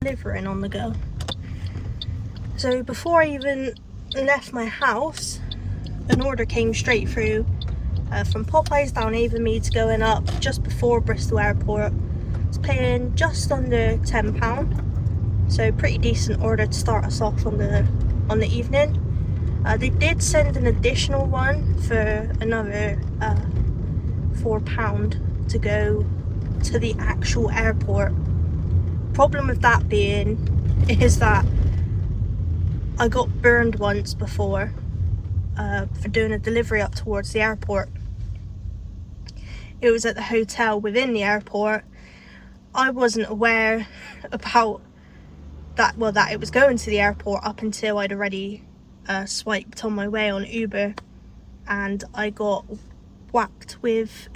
delivering on the go. So before I even left my house, an order came straight through from Popeyes down Avonmeads going up just before Bristol Airport. It's paying just under £10, so pretty decent order to start us off on the evening. They did send an additional one for another £4 to go to the actual airport. Problem with that being is that I got burned once before for doing a delivery up towards the airport. It was at the hotel within the airport. I wasn't aware about that, well, that it was going to the airport up until I'd already swiped on my way on Uber, and I got whacked with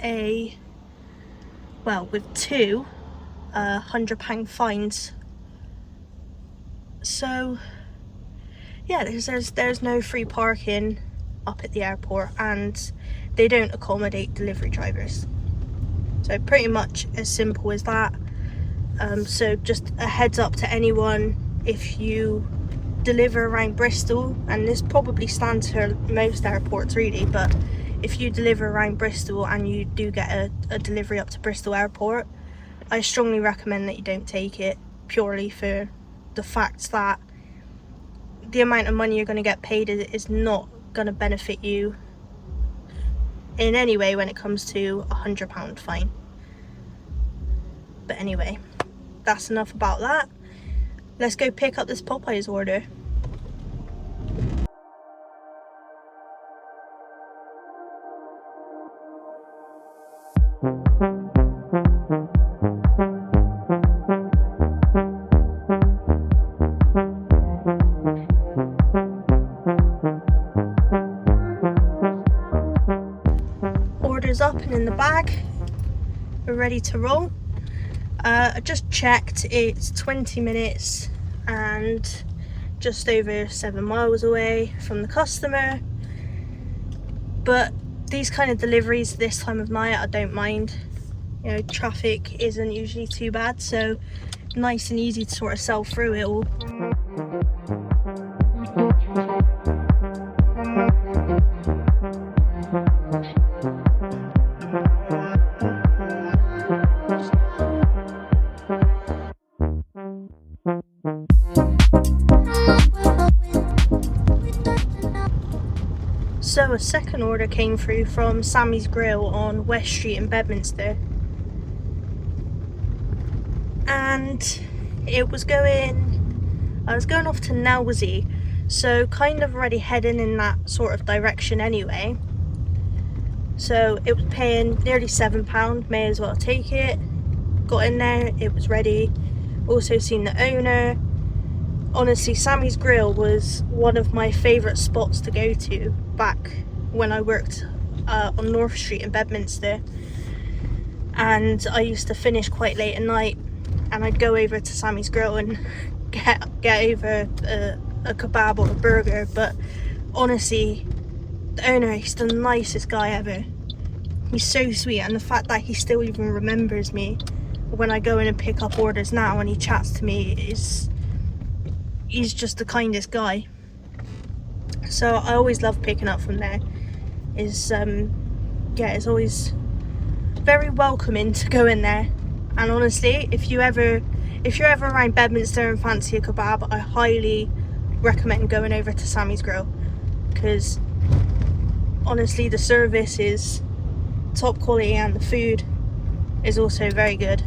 two £100 fines. So yeah, there's no free parking up at the airport, and they don't accommodate delivery drivers. So pretty much as simple as that. So just a heads up to anyone, if you deliver around Bristol, and this probably stands for most airports really, but if you deliver around Bristol and you do get a delivery up to Bristol Airport, I strongly recommend that you don't take it, purely for the fact that the amount of money you're going to get paid is not going to benefit you in any way when it comes to £100 fine. But anyway, that's enough about that. Let's go pick up this Popeyes order. Order's up and in the bag. We're ready to roll. I just checked, it's 20 minutes and just over 7 miles away from the customer. But these kind of deliveries this time of night, I don't mind. You know, traffic isn't usually too bad, so nice and easy to sort of sell through it all. So a second order came through from Sammy's Grill on West Street in Bedminster, and I was going off to Nelsey, so kind of already heading in that sort of direction anyway. So it was paying nearly £7, may as well take it. Got in there, it was ready. Also seen the owner. Honestly, Sammy's Grill was one of my favourite spots to go to back when I worked on North Street in Bedminster, and I used to finish quite late at night, and I'd go over to Sammy's Grill and get over a kebab or a burger. But honestly, the owner, he's the nicest guy ever. He's so sweet, and the fact that he still even remembers me when I go in and pick up orders now and he chats to me he's just the kindest guy. So I always love picking up from there. It's always very welcoming to go in there. And honestly, if you're ever around Bedminster and fancy a kebab, I highly recommend going over to Sammy's Grill, because honestly the service is top quality and the food is also very good.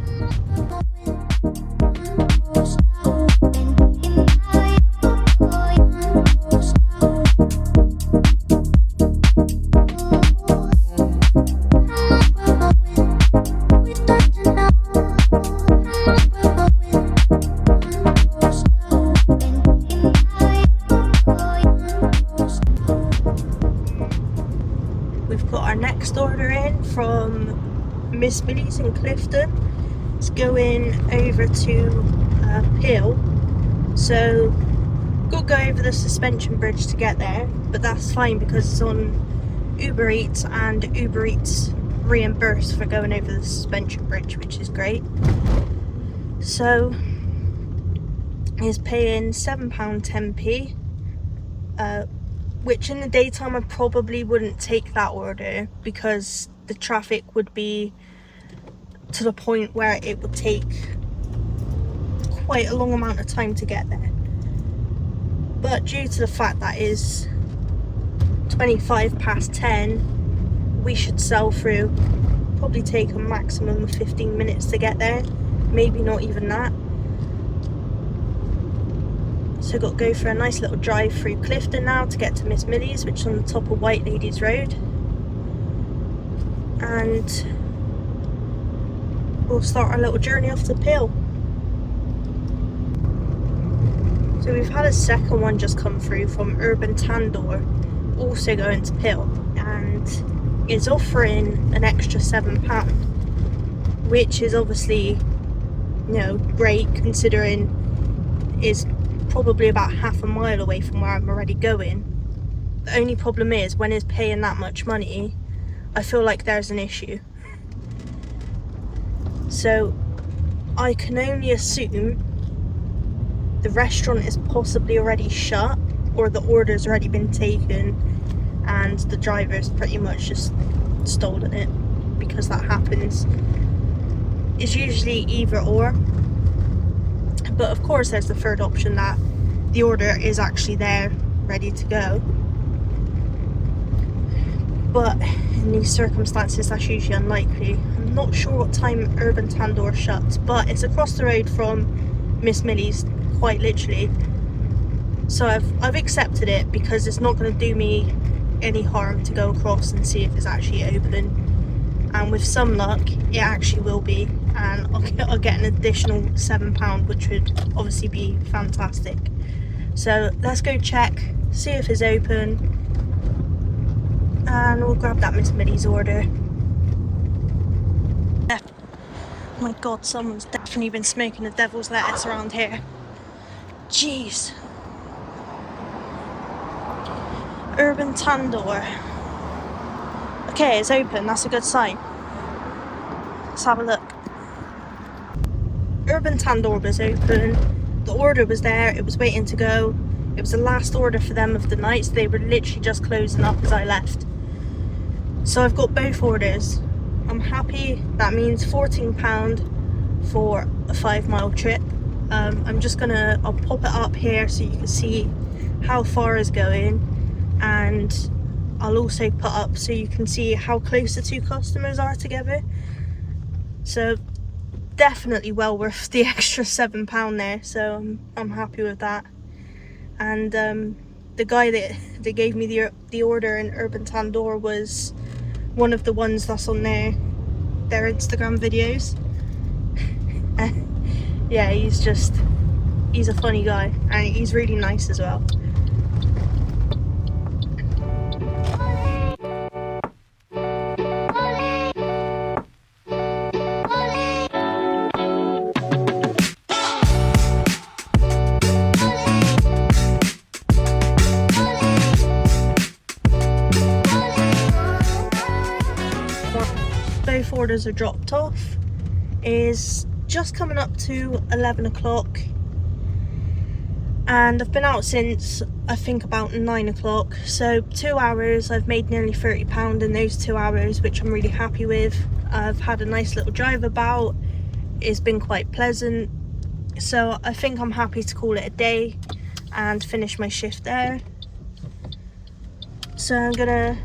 We've got our next order in from Miss Millie's in Clifton. It's going over to Peel, so got to go over the suspension bridge to get there, but that's fine because it's on Uber Eats, and Uber Eats reimbursed for going over the suspension bridge, which is great. So is paying £7.10p, which in the daytime I probably wouldn't take that order because the traffic would be to the point where it would take quite a long amount of time to get there. But due to the fact that is 10:25, we should sell through. Probably take a maximum of 15 minutes to get there, maybe not even that. So got to go for a nice little drive through Clifton now to get to Miss Millie's, which is on the top of White Ladies Road, and we'll start our little journey off to Peel. So we've had a second one just come through from Urban Tandor, also going to Peel, and is offering an extra £7, which is obviously, you know, great considering it's probably about half a mile away from where I'm already going. The only problem is when it's paying that much money, I feel like there's an issue. So I can only assume the restaurant is possibly already shut, or the order's already been taken and the driver's pretty much just stolen it, because that happens. It's usually either or, but of course there's the third option that the order is actually there ready to go, but in these circumstances that's usually unlikely. I'm not sure what time Urban Tandor shuts, but it's across the road from Miss Millie's, quite literally. So I've accepted it because it's not going to do me any harm to go across and see if it's actually open, and with some luck it actually will be, and I'll get an additional £7, which would obviously be fantastic. So let's go check, see if it's open, and we'll grab that Miss Millie's order. Oh my god, someone's definitely been smoking the devil's lettuce around here. Jeez. Urban Tandor. Okay, it's open, that's a good sign. Let's have a look. Urban Tandor was open, the order was there, it was waiting to go. It was the last order for them of the night, so they were literally just closing up as I left. So I've got both orders. I'm happy. That means £14 for a 5-mile trip. I'll pop it up here so you can see how far is going, and I'll also put up so you can see how close the two customers are together. So definitely well worth the extra £7 there, so I'm happy with that. And the guy that gave me the order in Urban Tandor was one of the ones that's on their Instagram videos. Yeah, he's a funny guy, and he's really nice as well. Both orders are dropped off. Is just coming up to 11 o'clock, and I've been out since I think about 9 o'clock, so 2 hours. I've made nearly £30 in those 2 hours, which I'm really happy with. I've had a nice little drive about, it's been quite pleasant, so I think I'm happy to call it a day and finish my shift there. So I'm gonna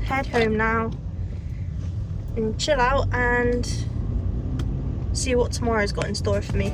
head home now and chill out and see what tomorrow's got in store for me.